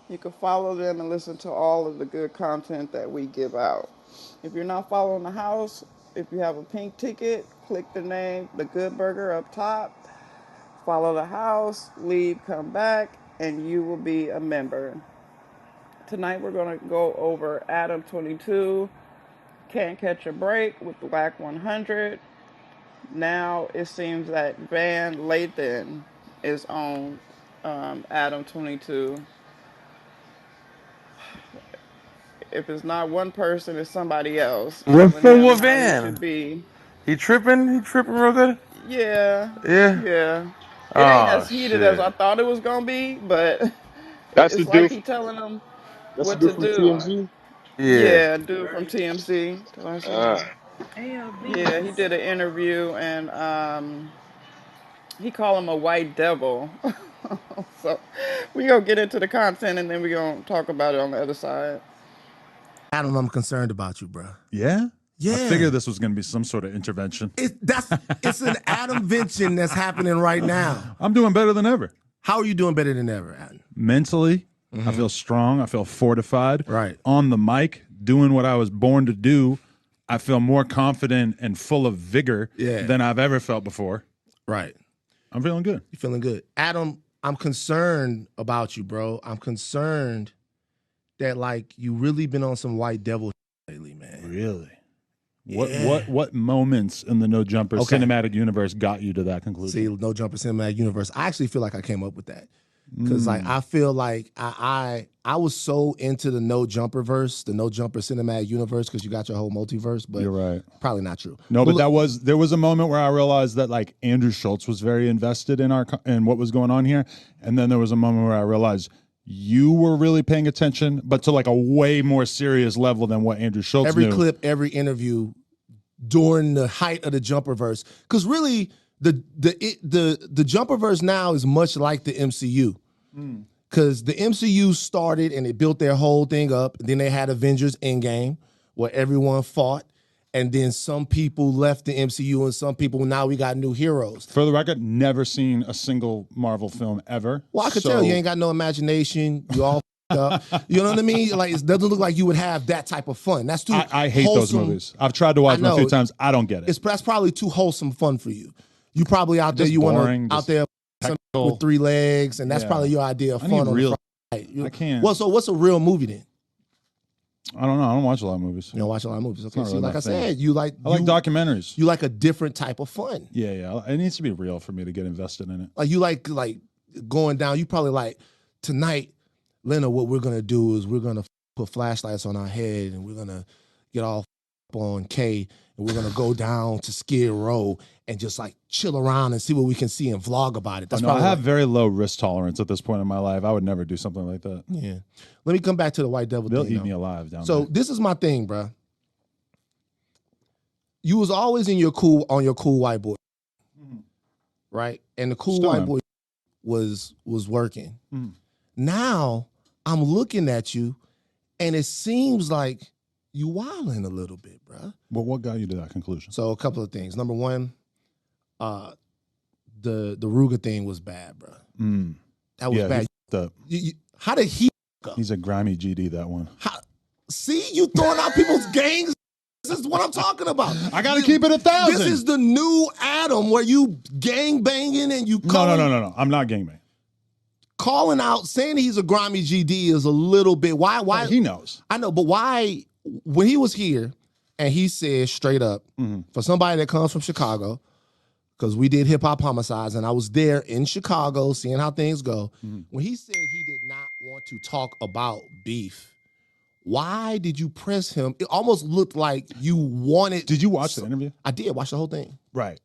You can follow them and listen to all of the good content that we give out. If you're not following the house, if you have a pink ticket, click the name, the Good Burger up top, follow the house, leave, come back, and you will be a member. Tonight we're going to go over Adam22, Can't Catch a Break with Black 100. Now it seems that Van Lathan is on Adam22. If it's not one person, it's somebody else. What Telling from him what how he van? should be. He tripping? He tripping real good? Yeah, Yeah. yeah. It ain't Oh as heated as I shit. thought it was gonna be, but That's the it's like dude. he telling him That's the what dude to from do. TMZ. Yeah. Yeah, dude from TMC. Ah, Yeah, he did an interview and he called him a white devil. So we gonna get into the content and then we gonna talk about it on the other side. Adam, I'm concerned about you, bro. Yeah? Yeah. I figured this was going to be some sort of intervention. It's an Adamvention that's happening right now. I'm doing better than ever. How are you doing better than ever, Adam? Mentally, I feel strong. I feel fortified. Right. On the mic, doing what I was born to do, I feel more confident and full of vigor than I've ever felt before. Right. I'm feeling good. You feeling good. Adam, I'm concerned about you, bro. I'm concerned that, like, you really been on some white devil lately, man. Really? Yeah. What moments in the No Jumper Okay. cinematic universe got you to that conclusion? See, No Jumper Cinematic Universe. I actually feel like I came up with that. Because like I feel like I was so into the No Jumper verse, the No Jumper Cinematic Universe, because you got your whole multiverse, but You're right. probably not true. No, but look, there was a moment where I realized that like Andrew Schultz was very invested in in what was going on here, and then there was a moment where I realized you were really paying attention, but to like a way more serious level than what Andrew Schultz every knew. clip, every interview during the height of the Jumperverse, because really the Jumperverse now is much like the MCU. Because the MCU started and it built their whole thing up. Then they had Avengers Endgame, where everyone fought. And then some people left the MCU and some people, now we got new heroes. For the record, never seen a single Marvel film ever. Well, I could tell you ain't got no imagination. You all up. You know what I mean? Like, it doesn't look like you would have that type of fun. That's too I hate those wholesome. movies. I've tried to watch them a few times. I don't get it. That's probably too wholesome fun for you. You probably out there, Just you want boring, to out just there technical. with 3 legs, and that's probably your idea of I fun need on real. the Friday. I can't. Well, so what's a real movie then? I don't know. I don't watch a lot of movies. You don't watch a lot of movies. Okay, not so really like my I thing. said, you like documentaries. You like a different type of fun. Yeah. It needs to be real for me to get invested in it. Like you like going down. You probably like tonight, Lena. What we're gonna do is we're gonna put flashlights on our head and we're gonna get all on K and we're gonna go down to Skid Row and just like chill around and see what we can see and vlog about it. That's I have very low risk tolerance at this point in my life. I would never do something like that. Yeah. Let me come back to the white devil They'll thing. eat me alive down So there. this is my thing, bro. You was always on your cool white boy, right? And the cool Still white am. boy was working. Now I'm looking at you, and it seems like you wilding a little bit, bro. But what got you to that conclusion? So a couple of things. Number one, the Ruger thing was bad, bro. That was bad. How did he? He's a grimy GD. That one. See, you throwing out people's gangs. This is what I'm talking about. I got to keep it 1,000. This is the new Adam where you gang banging and you No. I'm not gangbang. Calling out, saying he's a grimy GD is a little bit. Why? He knows. I know, but why? When he was here and he said straight up, for somebody that comes from Chicago, because we did hip hop homicides and I was there in Chicago seeing how things go. When he said he did not want to talk about beef, why did you press him? It almost looked like you wanted. Did you watch the interview? I did watch the whole thing. Right.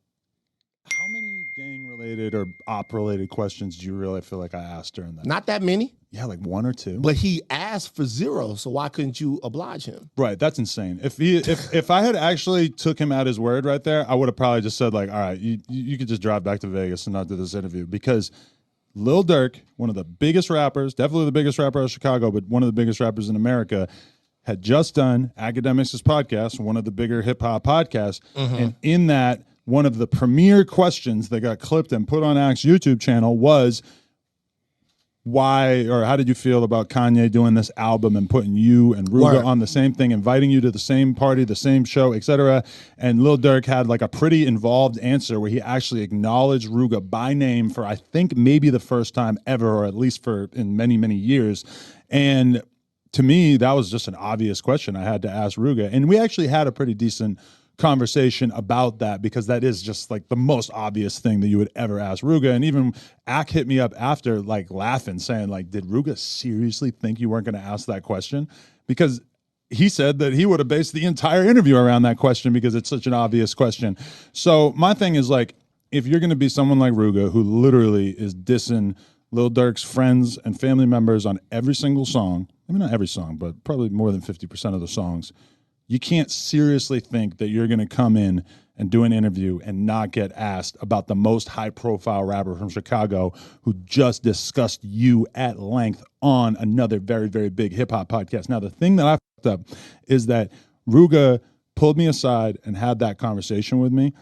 How many gang-related or op-related questions do you really feel like I asked during that? Not that many. Yeah, like 1 or 2. But he asked for 0, so why couldn't you oblige him? Right, that's insane. If I had actually took him at his word right there, I would have probably just said like, all right, you could just drive back to Vegas and not do this interview, because Lil Durk, one of the biggest rappers, definitely the biggest rapper out of Chicago, but one of the biggest rappers in America, had just done Academics' podcast, one of the bigger hip hop podcasts, and in that, one of the premier questions that got clipped and put on Act's YouTube channel was, why or how did you feel about Kanye doing this album and putting you and Ruga Word. on the same thing, inviting you to the same party, the same show, etc. And Lil Durk had like a pretty involved answer where he actually acknowledged Ruga by name for I think maybe the first time ever, or at least for in many, many years. And to me, that was just an obvious question I had to ask Ruga. And we actually had a pretty decent conversation about that because that is just like the most obvious thing that you would ever ask Ruga. And even Ak hit me up after like laughing, saying like, did Ruga seriously think you weren't going to ask that question? Because he said that he would have based the entire interview around that question because it's such an obvious question. So my thing is like, if you're going to be someone like Ruga who literally is dissing Lil Durk's friends and family members on every single song, I mean, not every song, but probably more than 50% of the songs, you can't seriously think that you're going to come in and do an interview and not get asked about the most high-profile rapper from Chicago who just discussed you at length on another very, very big hip-hop podcast. Now, the thing that I fucked up is that Ruga pulled me aside and had that conversation with me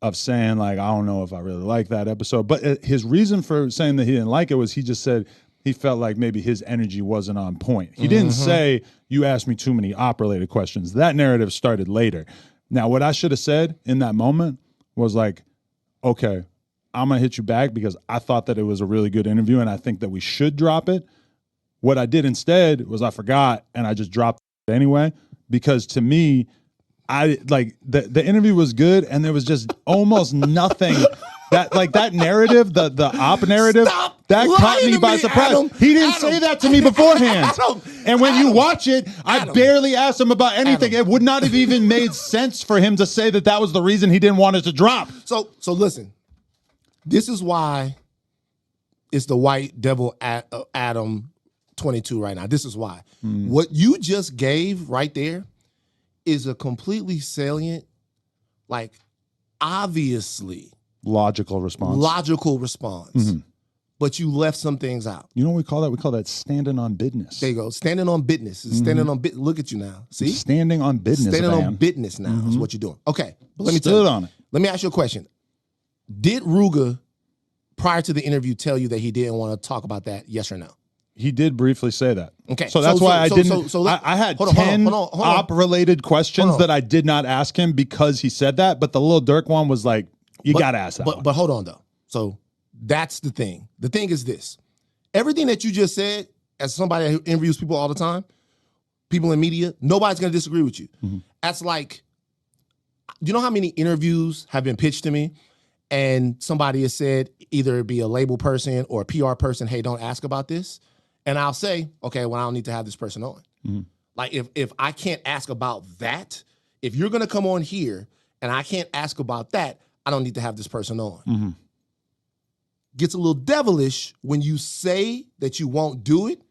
of saying, like, I don't know if I really like that episode. But his reason for saying that he didn't like it was he just said he felt like maybe his energy wasn't on point. He didn't say, you asked me too many op-related questions. That narrative started later. Now, what I should have said in that moment was like, okay, I'm going to hit you back because I thought that it was a really good interview and I think that we should drop it. What I did instead was I forgot and I just dropped it anyway because to me, I like the interview was good and there was just almost nothing that like that narrative, the op narrative, Stop that caught lying me to by me, surprise. Adam. He didn't Adam. say that to me beforehand. And when you watch it, I barely asked him about anything. It would not have even made sense for him to say that that was the reason he didn't want it to drop. So listen, this is why it's the white devil Adam22 right now. This is why. What you just gave right there is a completely salient, like obviously Logical response. But you left some things out. You know what we call that? We call that standing on business. There you go. Standing on business. Standing on business. Look at you now. See? Standing on business. Standing man. on business now is what you're doing. Okay. But let me Stood tell you. on it. Let me ask you a question. Did Ruga, prior to the interview, tell you that he didn't want to talk about that? Yes or no? He did briefly say that. Okay. So that's why I didn't. I had hold on, 10 hold on. op-related questions Hold on. that I did not ask him because he said that. But the Lil Durk one was like, you got to ask that one. But hold on, though. So that's the thing. The thing is this. Everything that you just said, as somebody who interviews people all the time, people in media, nobody's going to disagree with you. That's like, you know how many interviews have been pitched to me and somebody has said, either it be a label person or a PR person, hey, don't ask about this. And I'll say, okay, well, I don't need to have this person on. Like if I can't ask about that, if you're going to come on here and I can't ask about that, I don't need to have this person on. Gets a little devilish when you say that you won't do it,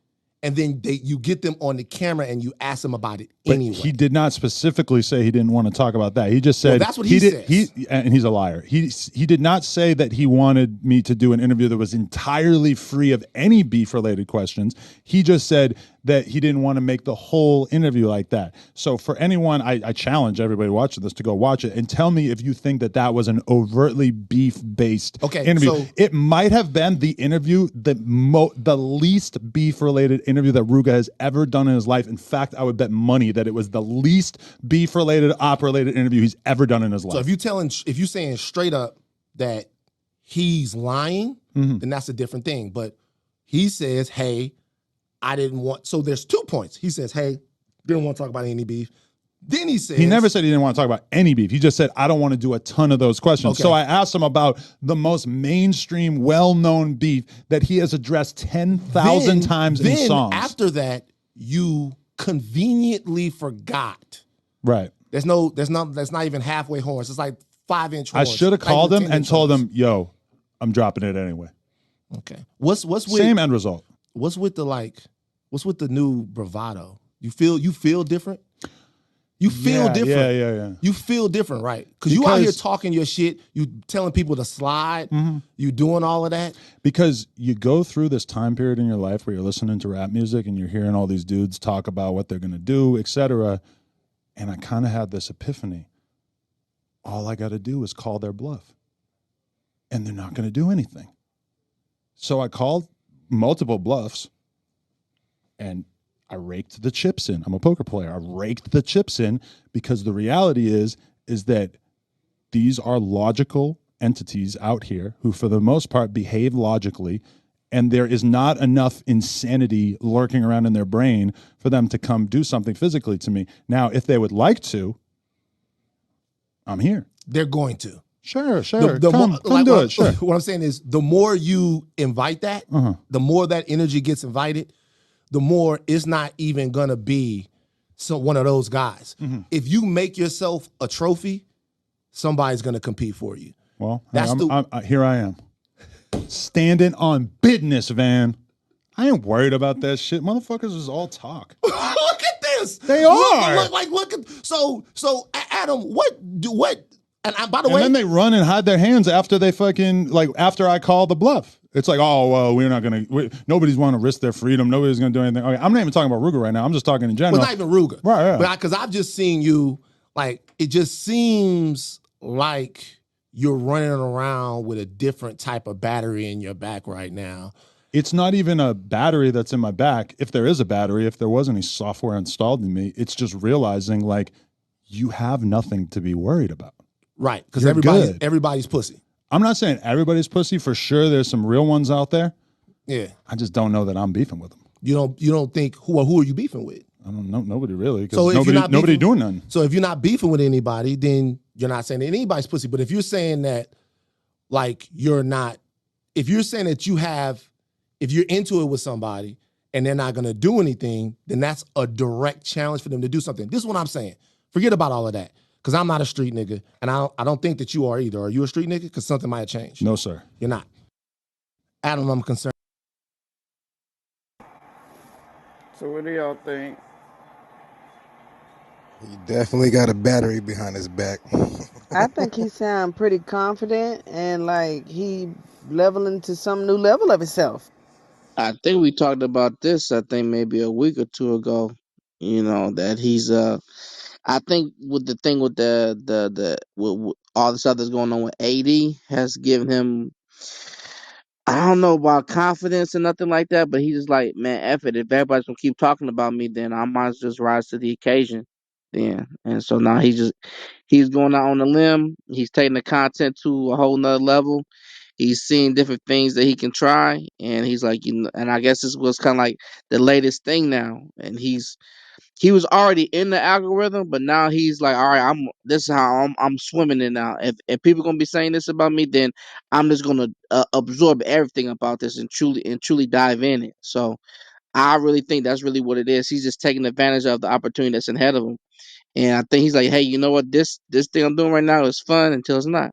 and then you get them on the camera and you ask them about it anyway. He did not specifically say he didn't want to talk about that. He just said that's what he did. says. And he's a liar. He did not say that he wanted me to do an interview that was entirely free of any beef-related questions. He just said that he didn't want to make the whole interview like that. So for anyone, I challenge everybody watching this to go watch it and tell me if you think that that was an overtly beef-based interview. So it might have been the interview the least beef-related interview that Ruga has ever done in his life. In fact, I would bet money that it was the least beef-related, op-related interview he's ever done in his life. So if you're saying straight up that he's lying, then that's a different thing. But he says, hey, I didn't want, so there's 2 points. He says, hey, didn't want to talk about any beef. Then he says, he never said he didn't want to talk about any beef. He just said, I don't want to do a ton of those questions. Okay. So I asked him about the most mainstream, well-known beef that he has addressed 10,000 times in songs. After that, you conveniently forgot. Right. That's not even halfway horns. It's like 5-inch horns. I should have called him and told horns. him, yo, I'm dropping it anyway. Okay. What's with Same end result. What's with the new bravado? You feel different? You feel different. Yeah. You feel different, right? Because you out here talking your shit, you telling people to slide, you doing all of that. Because you go through this time period in your life where you're listening to rap music and you're hearing all these dudes talk about what they're going to do, etc. And I kind of had this epiphany. All I got to do is call their bluff. And they're not going to do anything. So I called multiple bluffs, and I raked the chips in. I'm a poker player. I raked the chips in because the reality is that these are logical entities out here who, for the most part, behave logically, and there is not enough insanity lurking around in their brain for them to come do something physically to me. Now, if they would like to, I'm here. They're going to. Sure. Come Do it. Sure. What I'm saying is, the more you invite that, the more that energy gets invited, the more it's not even gonna be one of those guys. If you make yourself a trophy, somebody's gonna compete for you. Well, here I am, standing on business, Van. I ain't worried about that shit. Motherfuckers is all talk. Look at this. They are. Look at so Adam. What? And by the and way, then they run and hide their hands after they fucking after I call the bluff. It's like, oh well, we're not gonna. Nobody's want to risk their freedom. Nobody's gonna do anything. Okay, I'm not even talking about Ruger right now. I'm just talking in general. Well, not even Ruger, right? Yeah. But because I've just seen you, it just seems like you're running around with a different type of battery in your back right now. It's not even a battery that's in my back. If there is a battery, if there was any software installed in me, it's just realizing you have nothing to be worried about. Right, because everybody's pussy. I'm not saying everybody's pussy. For sure, there's some real ones out there. Yeah. I just don't know that I'm beefing with them. You don't think who are you beefing with? I don't know. Nobody really. So nobody doing nothing. So if you're not beefing with anybody, then you're not saying that anybody's pussy. But if you're saying that, you're not, if you're saying that if you're into it with somebody and they're not gonna do anything, then that's a direct challenge for them to do something. This is what I'm saying. Forget about all of that. Because I'm not a street nigga, and I don't think that you are either. Are you a street nigga? Because something might have changed. No, sir. You're not. Adam, I'm concerned. So what do y'all think? He definitely got a battery behind his back. I think he sound pretty confident and like he leveling to some new level of himself. I think we talked about this. I think maybe a week or two ago. That he's I think with the thing with with all this stuff that's going on with AD has given him. I don't know about confidence or nothing like that, but he's just like, man, F it. If everybody's gonna keep talking about me, then I might as well just rise to the occasion. Then, and so now he's going out on a limb. He's taking the content to a whole nother level. He's seeing different things that he can try, and he's like, and I guess this was kind of like the latest thing now. And he was already in the algorithm, but now he's like, all right, this is how I'm swimming in now. If people gonna be saying this about me, then I'm just gonna absorb everything about this and truly dive in it. So I really think that's really what it is. He's just taking advantage of the opportunity that's ahead of him, and I think he's like, hey, you know what, this thing I'm doing right now is fun until it's not.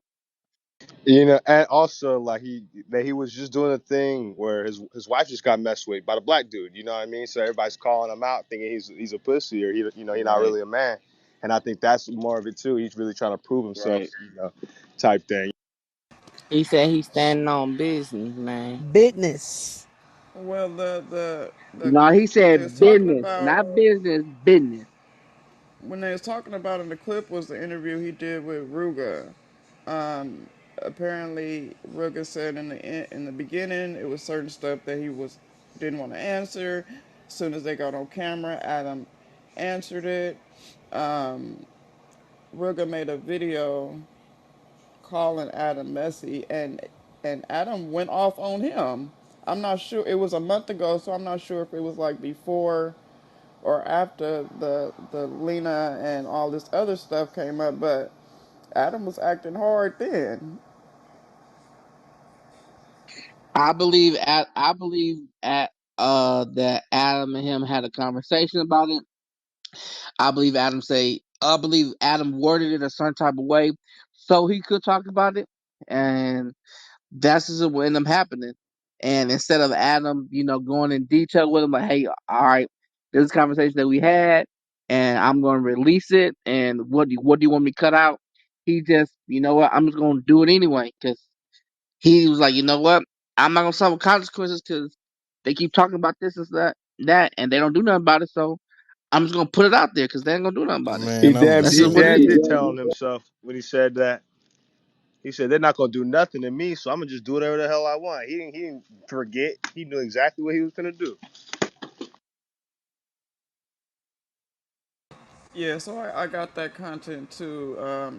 And also he was just doing a thing where his wife just got messed with by the black dude. You know what I mean? So everybody's calling him out, thinking he's a pussy or he's not really a man. And I think that's more of it too. He's really trying to prove himself, Right. type thing. He said he's standing on business, man. Business. Well, No, he what they was said talking business, about not business, business. when they was talking about in the clip was the interview he did with Ruga. Apparently, Ruga said in the beginning it was certain stuff that didn't want to answer. As soon as they got on camera, Adam answered it. Ruga made a video calling Adam messy, and Adam went off on him. I'm not sure. It was a month ago, so I'm not sure if it was like before or after the Lena and all this other stuff came up, but Adam was acting hard then. I believe that Adam and him had a conversation about it. I believe Adam worded it a certain type of way so he could talk about it, and that's just what ended up happening. And instead of Adam, going in detail with him, like, hey, all right, this is a conversation that we had, and I'm going to release it. And what do you want me to cut out? He just, you know what, I'm just going to do it anyway because he was like, you know what, I'm not going to suffer consequences because they keep talking about this and that, and they don't do nothing about it. So I'm just gonna put it out there because they ain't gonna do nothing about it. He Man, I'm damn That's he just what it damn done. is. did tell on himself when he said that. He said they're not gonna do nothing to me, so I'm gonna just do whatever the hell I want. He didn't forget. He knew exactly what he was gonna do. Yeah, so I got that content too.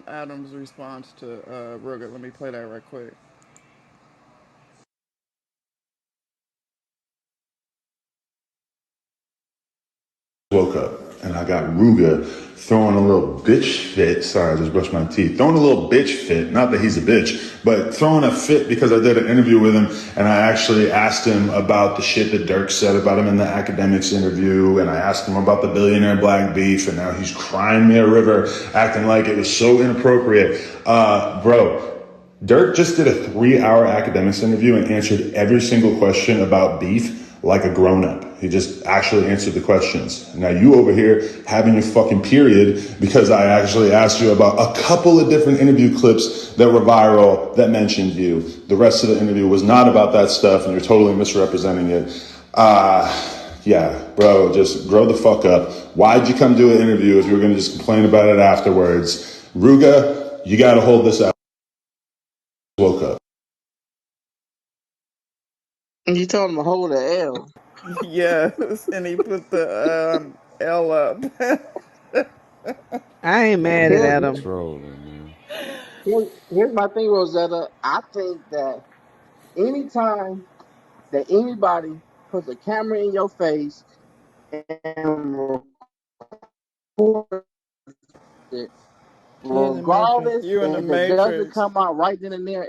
Adam's response to Ruger. Let me play that right quick. Woke up and I got Ruga throwing a little bitch fit. Sorry, I just brushed my teeth. Throwing a little bitch fit. Not that he's a bitch, but throwing a fit because I did an interview with him and I actually asked him about the shit that Dirk said about him in the academics interview. And I asked him about the billionaire black beef. And now he's crying me a river, acting like it was so inappropriate. Bro, Dirk just did a 3-hour academics interview and answered every single question about beef like a grown up. He just actually answered the questions. Now you over here having your fucking period because I actually asked you about a couple of different interview clips that were viral that mentioned you. The rest of the interview was not about that stuff and you're totally misrepresenting it. Yeah, bro, just grow the fuck up. Why'd you come do an interview if you were going to just complain about it afterwards? Ruga, you got to hold this out. Woke up. You told him to hold the L. Yes, and he put the L up. I ain't mad at Here, He Adam. trolling, man. here's my thing, Rosetta. I think that anytime that anybody puts a camera in your face and records it, He in the Matrix. regardless You in the if it doesn't Matrix. come out right then and there.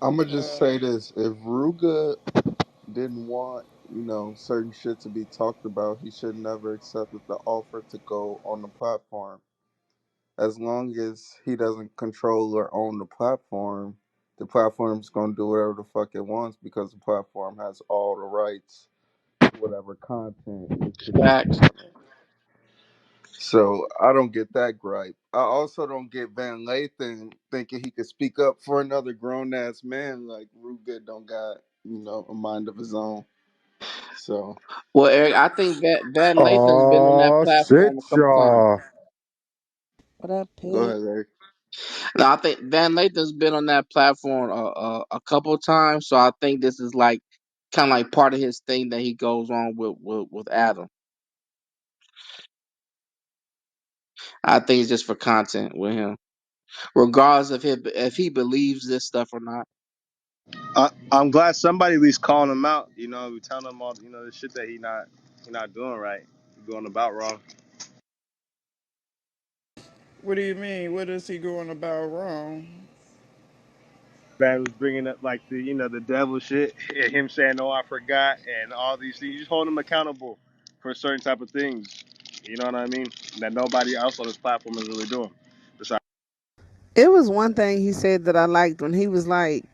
I'm gonna just say this: if Ruga didn't want, certain shit to be talked about, he should never accepted the offer to go on the platform. As long as he doesn't control or own the platform's gonna do whatever the fuck it wants because the platform has all the rights to whatever content it produces Facts. on it. So I don't get that gripe. I also don't get Van Lathan thinking he could speak up for another grown ass man like Ruga don't got, a mind of his own. So Well, Eric, I think Van Lathan's been on that Oh shit, platform a couple times. y'all! What up, go Pete? ahead, Eric. No, I think Van Lathan's been on that platform a couple of times, so I think this is like kind of like part of his thing that he goes on with Adam. I think it's just for content with him, regardless of if he believes this stuff or not. I'm glad somebody at least calling him out. We telling him all the shit that he not doing right, he going about wrong. What do you mean? What is he going about wrong? Man was bringing up like the devil shit, and him saying, "No, I forgot," and all these things. You just hold him accountable for certain type of things. You know what I mean? That nobody else on this platform is really doing. Besides, It was one thing he said that I liked when he was like,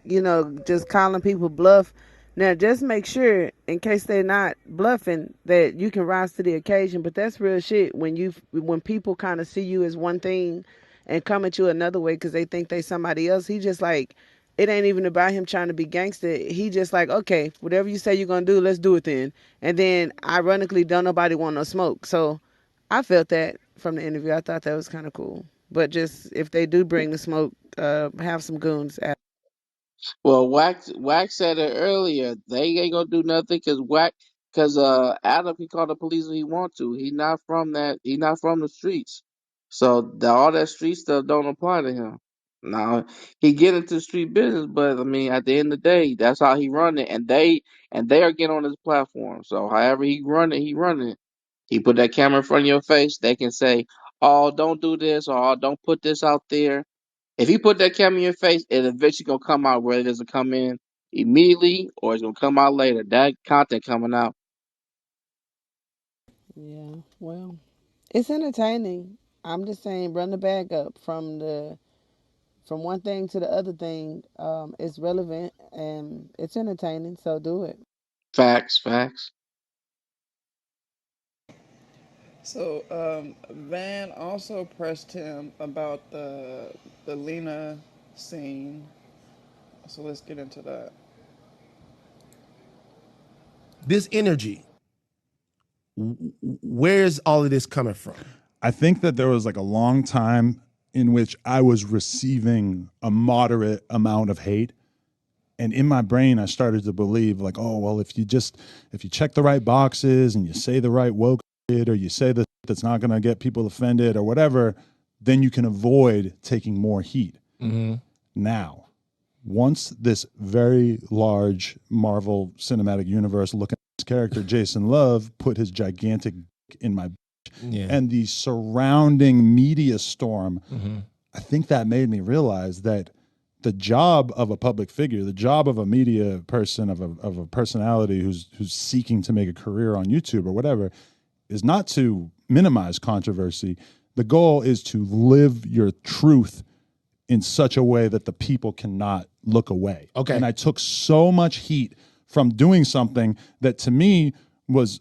just calling people bluff. Now, just make sure, in case they're not bluffing, that you can rise to the occasion. But that's real shit when people kind of see you as one thing and come at you another way because they think they somebody else. He just like, it ain't even about him trying to be gangster. He just like, okay, whatever you say you're gonna do, let's do it then. And then, ironically, don't nobody want no smoke. So I felt that from the interview. I thought that was kind of cool. But just if they do bring the smoke, have some goons out. Well, Wax said it earlier. They ain't gonna do nothing because Adam can call the police if he want to. He not from that. He not from the streets, so all that street stuff don't apply to him. Now he get into street business, but I mean, at the end of the day, that's how he run it, and they are getting on his platform. So however he run it, he run it. He put that camera in front of your face. They can say, "Oh, don't do this," or "Oh, don't put this out there." If he put that camera in your face, it eventually gonna come out whether it doesn't come in immediately or it's gonna come out later. That content coming out. Yeah, well, it's entertaining. I'm just saying, run the bag up from one thing to the other thing. It's relevant and it's entertaining, so do it. Facts, facts. So Van also pressed him about the Lena scene. So let's get into that. This energy. Where's all of this coming from? I think that there was like a long time in which I was receiving a moderate amount of hate. And in my brain, I started to believe like, oh, well, if you check the right boxes and you say the right woke shit, or you say that that's not going to get people offended or whatever, then you can avoid taking more heat. Mm-hmm. Now, once this very large Marvel Cinematic Universe looking at this character, Jason Love, put his gigantic in my and the surrounding media storm, I think that made me realize that the job of a public figure, the job of a media person, of a personality who's seeking to make a career on YouTube or whatever, is not to minimize controversy. The goal is to live your truth in such a way that the people cannot look away. Okay. And I took so much heat from doing something that to me was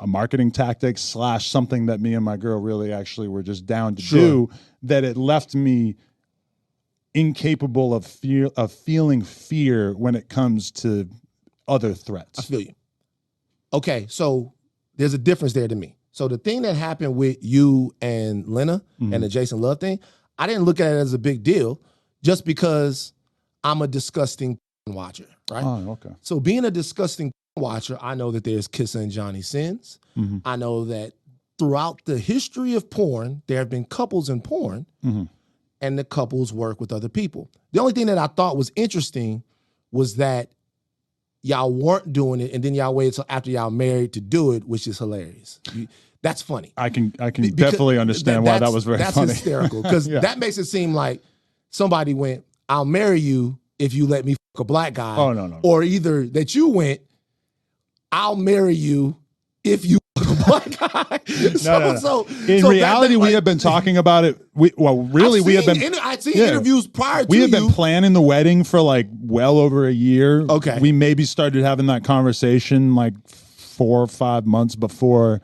a marketing tactic / something that me and my girl really actually were just down to do, that it left me incapable of feeling fear when it comes to other threats. I feel you. Okay, so there's a difference there to me. So the thing that happened with you and Lena and the Jason Love thing, I didn't look at it as a big deal just because I'm a disgusting watcher, right? Oh, okay. So being a disgusting watcher, I know that there's Kissa and Johnny Sins. I know that throughout the history of porn, there have been couples in porn and the couples work with other people. The only thing that I thought was interesting was that y'all weren't doing it and then y'all waited until after y'all married to do it, which is hilarious. That's funny. I can definitely understand why that was very funny. That's hysterical because that makes it seem like somebody went, I'll marry you if you let me fuck a black guy. Oh, no. Or either that you went, I'll marry you if you fuck a black guy. No. In reality, we have been talking about it. We have been. I've seen interviews prior to We have been planning the wedding for like well over a year. Okay. We maybe started having that conversation like 4 or 5 months before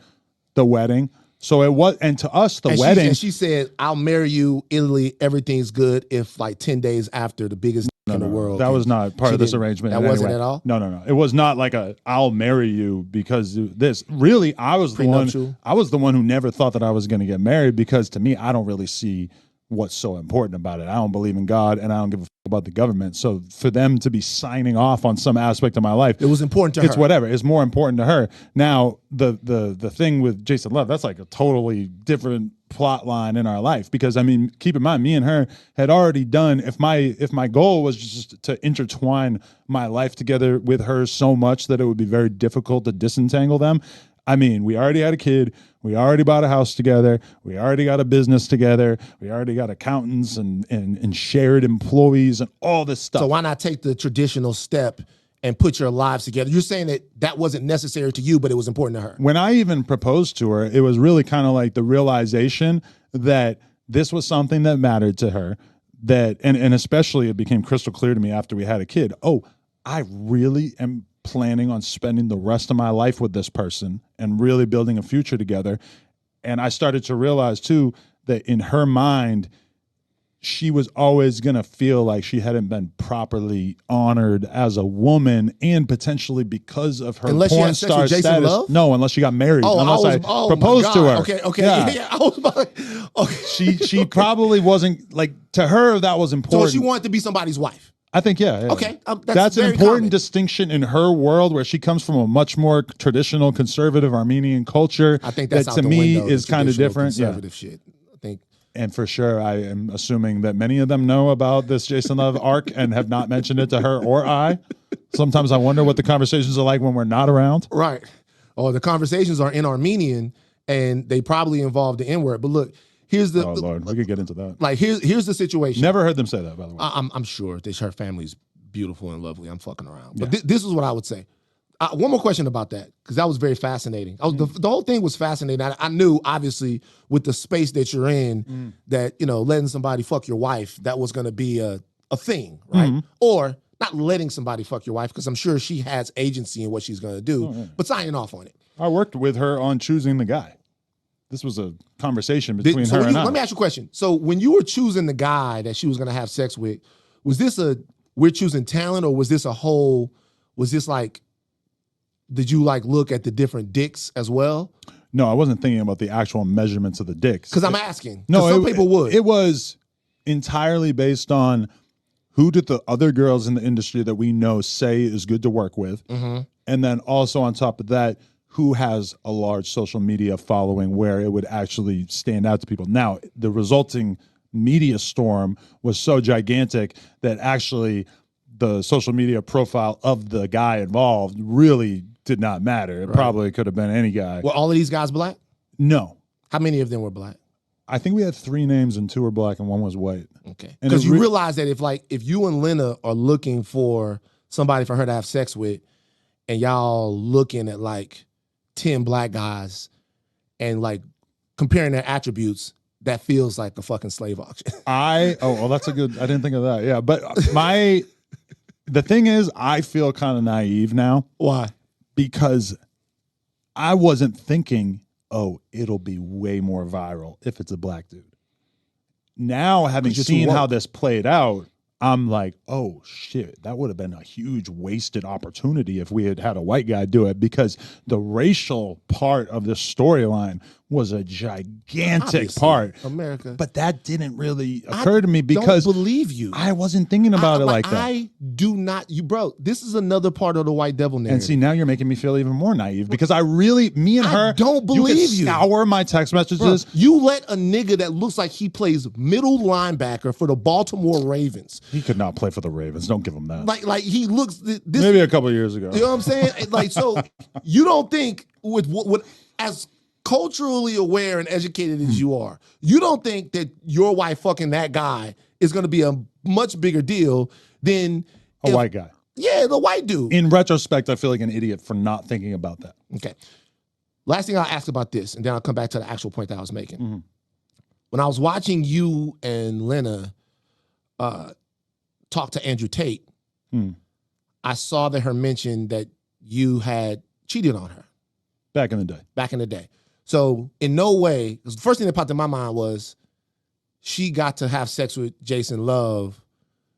the wedding. So it was, and to us, the wedding. She said, I'll marry you, Italy, everything's good if like 10 days after the biggest in the world. That was not part of this arrangement. That wasn't at all? No. It was not like I'll marry you because this. Really, I was the one who never thought that I was going to get married, because to me, I don't really see what's so important about it. I don't believe in God and I don't give a fuck about the government. So for them to be signing off on some aspect of my life, it was important to her. It's whatever. It's more important to her. Now, the thing with Jason Love, that's like a totally different plot line in our life, because I mean, keep in mind, me and her had already done, if my goal was just to intertwine my life together with hers so much that it would be very difficult to disentangle them. I mean, we already had a kid. We already bought a house together. We already got a business together. We already got accountants and shared employees and all this stuff. So why not take the traditional step and put your lives together? You're saying that wasn't necessary to you, but it was important to her. When I even proposed to her, it was really kind of like the realization that this was something that mattered to her, that, and especially it became crystal clear to me after we had a kid. Oh, I really am planning on spending the rest of my life with this person and really building a future together. And I started to realize too that in her mind, she was always going to feel like she hadn't been properly honored as a woman, and potentially because of her porn star status. Love? No, unless she got married. Unless I proposed to her. Okay. Yeah. I was about okay. She probably wasn't, like, to her that was important. So she wanted to be somebody's wife. I think, yeah. Okay. That's an important distinction in her world, where she comes from a much more traditional, conservative Armenian culture. I think that's that to me is kind of different. Conservative shit. I think. And for sure, I am assuming that many of them know about this Jason Love arc and have not mentioned it to her or I. Sometimes I wonder what the conversations are like when we're not around. Right. Oh, the conversations are in Armenian, and they probably involve the N-word. But look, here's the. Oh Lord, we could get into that. Like here's the situation. Never heard them say that, by the way. I'm sure her family's beautiful and lovely. I'm fucking around, but this is what I would say. One more question about that, because that was very fascinating. The whole thing was fascinating. I knew, obviously, with the space that you're in, that, you know, letting somebody fuck your wife, that was going to be a thing, right? Or not letting somebody fuck your wife, because I'm sure she has agency in what she's going to do, but signing off on it. I worked with her on choosing the guy. This was a conversation between her and I. Let me ask you a question. So when you were choosing the guy that she was going to have sex with, was this we're choosing talent, or was this like, did you like look at the different dicks as well? No, I wasn't thinking about the actual measurements of the dicks. Because I'm asking. No, some people would. It was entirely based on who did the other girls in the industry that we know say is good to work with. Mm-hmm. And then also on top of that, who has a large social media following where it would actually stand out to people. Now, the resulting media storm was so gigantic that actually the social media profile of the guy involved really did not matter. It probably could have been any guy. Were all of these guys black? No. How many of them were black? I think we had 3 names and 2 were black and 1 was white. Okay. And Because you realize that if you and Lena are looking for somebody for her to have sex with, and y'all looking at like 10 black guys and like comparing their attributes, that feels like a fucking slave auction. That's a good, I didn't think of that. Yeah. But the thing is, I feel kind of naive now. Why? Because I wasn't thinking, oh, it'll be way more viral if it's a black dude. Now, having seen how this played out, I'm like, oh shit, that would have been a huge wasted opportunity if we had had a white guy do it, because the racial part of this storyline was a gigantic part. America. But that didn't really occur to me because I don't believe you. I wasn't thinking about it like that. I do not, this is another part of the white devil narrative. And see, now you're making me feel even more naive because me and her don't believe you. Scour my text messages. Bro, you let a nigga that looks like he plays middle linebacker for the Baltimore Ravens. He could not play for the Ravens. Don't give him that. Like he looks maybe a couple of years ago. You know what I'm saying? Like, so you don't think with as culturally aware and educated as you are, you don't think that your wife fucking that guy is going to be a much bigger deal than a white guy. Yeah, the white dude. In retrospect, I feel like an idiot for not thinking about that. Okay. Last thing I'll ask about this, and then I'll come back to the actual point that I was making. Mm-hmm. When I was watching you and Lena talk to Andrew Tate, I saw that her mention that you had cheated on her. Back in the day. So in no way, because the first thing that popped in my mind was she got to have sex with Jason Love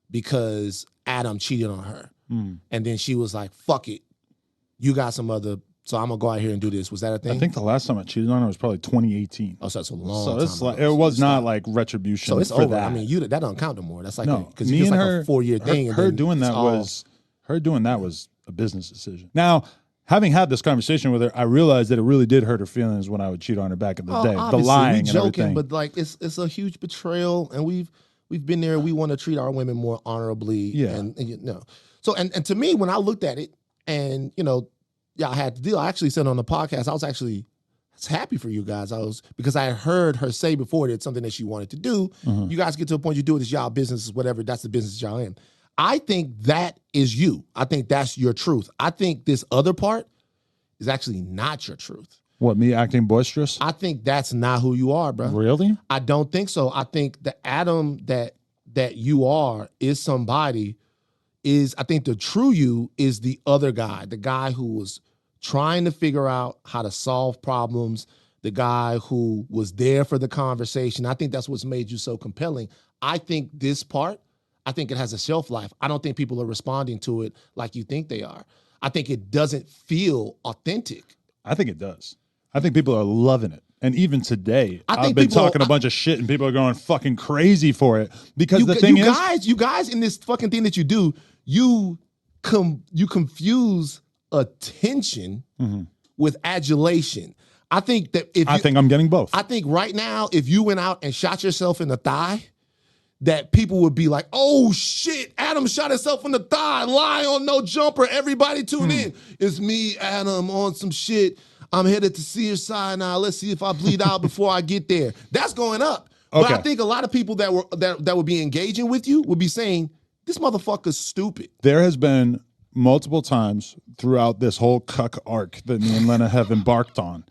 because Adam cheated on her. And then she was like, fuck it. You got some other, so I'm going to go out here and do this. Was that a thing? I think the last time I cheated on her was probably 2018. Oh, so that's a long time So ago. it was not like retribution. So it's for over. that. I mean, that don't count no more. That's like, because me it's and like her, a 4-year thing. Her doing that was a business decision. Now, having had this conversation with her, I realized that it really did hurt her feelings when I would cheat on her back in the day. The lying and everything. But like it's a huge betrayal, and we've been there. We want to treat our women more honorably. Yeah. And you know. So and to me, when I looked at it, and y'all had to deal. I actually said on the podcast, I was happy for you guys. Because I had heard her say before that it's something that she wanted to do. You guys get to a point you do it, it's y'all business, whatever. That's the business y'all in. I think that is you. I think that's your truth. I think this other part is actually not your truth. What, me acting boisterous? I think that's not who you are, bro. Really? I don't think so. I think the Adam that you are is somebody I think the true you is the other guy, the guy who was trying to figure out how to solve problems, the guy who was there for the conversation. I think that's what's made you so compelling. I think this part, I think it has a shelf life. I don't think people are responding to it like you think they are. I think it doesn't feel authentic. I think it does. I think people are loving it. And even today, I've been talking a bunch of shit and people are going fucking crazy for it. Because you guys in this fucking thing that you do, you confuse attention with adulation. I think that I think I'm getting both. I think right now, if you went out and shot yourself in the thigh, that people would be like, oh shit, Adam shot himself in the thigh, lying on no jumper, everybody tune in. It's me, Adam, on some shit. I'm headed to CSI now. Let's see if I bleed out before I get there. That's going up. Okay. But I think a lot of people that would be engaging with you would be saying, this motherfucker's stupid. There has been multiple times throughout this whole cuck arc that me and Lena have embarked on.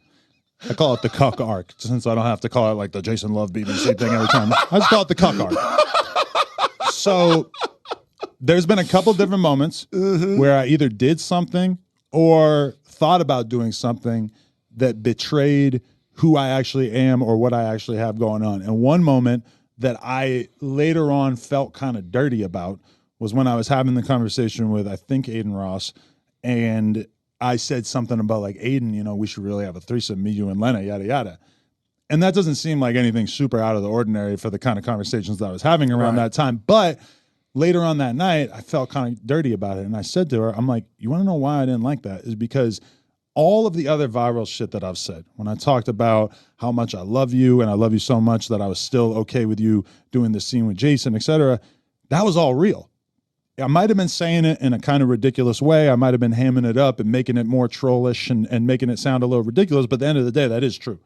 I call it the cuck arc, since I don't have to call it like the Jason Love BBC thing every time. I just call it the cuck arc. So there's been a couple different moments where I either did something or thought about doing something that betrayed who I actually am or what I actually have going on. And one moment that I later on felt kind of dirty about was when I was having the conversation with, I think, Aiden Ross, and I said something about like Aiden, we should really have a threesome, me, you, and Lena, yada yada. And that doesn't seem like anything super out of the ordinary for the kind of conversations that I was having around that time. But later on that night, I felt kind of dirty about it. And I said to her, I'm like, you want to know why I didn't like that? Is because all of the other viral shit that I've said, when I talked about how much I love you and I love you so much that I was still okay with you doing the scene with Jason, etc., that was all real. I might have been saying it in a kind of ridiculous way. I might have been hamming it up and making it more trollish and making it sound a little ridiculous. But at the end of the day, that is true.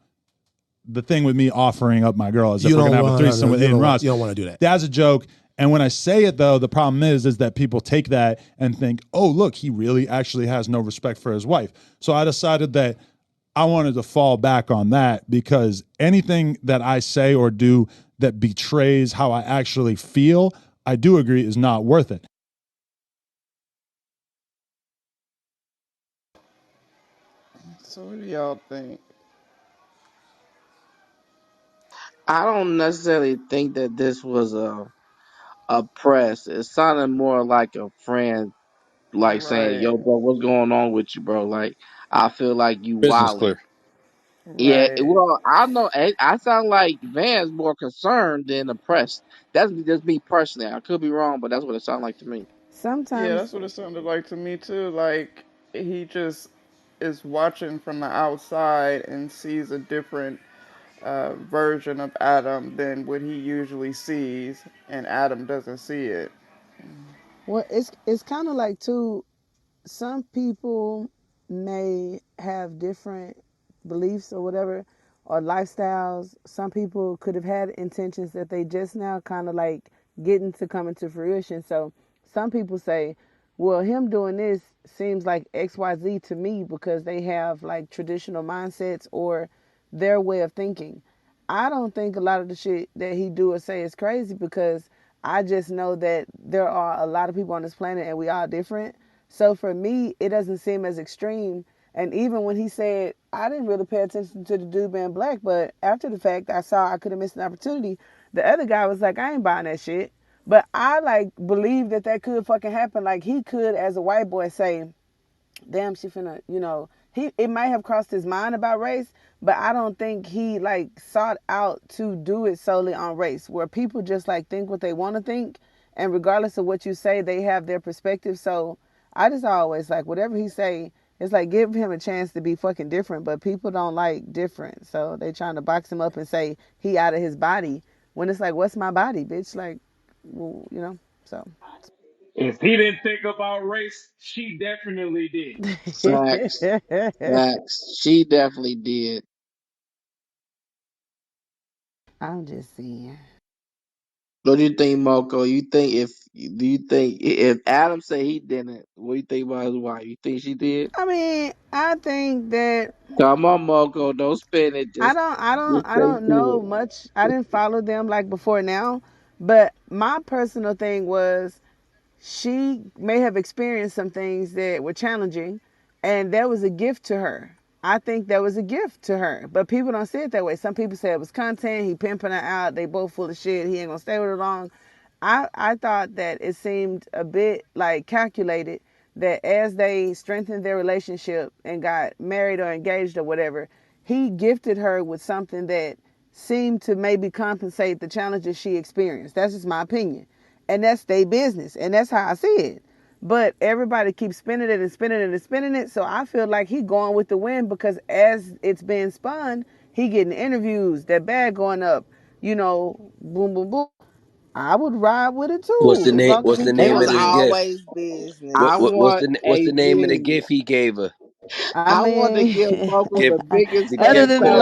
The thing with me offering up my girl is if we're going to have a threesome with Aiden Ross. You don't want to do that. That's a joke. And when I say it, though, the problem is that people take that and think, oh, look, he really actually has no respect for his wife. So I decided that I wanted to fall back on that because anything that I say or do that betrays how I actually feel, I do agree is not worth it. So what do y'all think? I don't necessarily think that this was a press. It sounded more like a friend, like saying, Right, "Yo, bro, what's going on with you, bro? Like, I feel like you Business wildin'." clear. Yeah, right. well, I know I sound like Van's more concerned than oppressed. That's just me personally. I could be wrong, but that's what it sounded like to me. Yeah, Sometimes that's what it sounded like to me too. Like he just is watching from the outside and sees a different version of Adam than what he usually sees, and Adam doesn't see it. well, it's kind of like too. Some people may have different beliefs or whatever or lifestyles. Some people could have had intentions that they just now kind of like getting to come into fruition. So some people say, well, him doing this seems like XYZ to me because they have like traditional mindsets or their way of thinking. I don't think a lot of the shit that he do or say is crazy because I just know that there are a lot of people on this planet and we all different. So for me, it doesn't seem as extreme. And even when he said, I didn't really pay attention to the dude being black, but after the fact, I saw I could have missed an opportunity. The other guy was like, I ain't buying that shit. But I like believe that that could fucking happen. Like he could, as a white boy, say, damn, she finna, he it might have crossed his mind about race, but I don't think he like sought out to do it solely on race, where people just like think what they want to think, and regardless of what you say, they have their perspective. So I just always like whatever he say, it's like give him a chance to be fucking different, but people don't like different, so they trying to box him up and say he out of his body when it's like, what's my body, bitch? Like, well, so. If he didn't think about race, she definitely did. Facts, facts. She definitely did. I'm just saying. What do you think, Moko? Do you think if Adam said he didn't, what do you think about his wife? You think she did? I mean, I think that Come on, Moko, don't spin it. I Just don't I don't just I say don't know good. much. I didn't follow them like before now, but my personal thing was she may have experienced some things that were challenging, and that was a gift to her. I think that was a gift to her, but people don't see it that way. Some people say it was content. He pimping her out. They both full of shit. He ain't gonna stay with her long. I thought that it seemed a bit like calculated that as they strengthened their relationship and got married or engaged or whatever, he gifted her with something that seemed to maybe compensate the challenges she experienced. That's just my opinion. And that's their business. And that's how I see it. But everybody keeps spinning it and spinning it and spinning it. So I feel like he going with the wind because as it's being spun, he getting interviews, that bag going up, boom, boom, boom. I would ride with it What's too, the as name? long as What's he the It name was of killing this it. gift? always What, business. I what what's want the what's a the name of the G. gift he gave her? I I want to mean, give Moko Give the biggest the other gift than the headshot.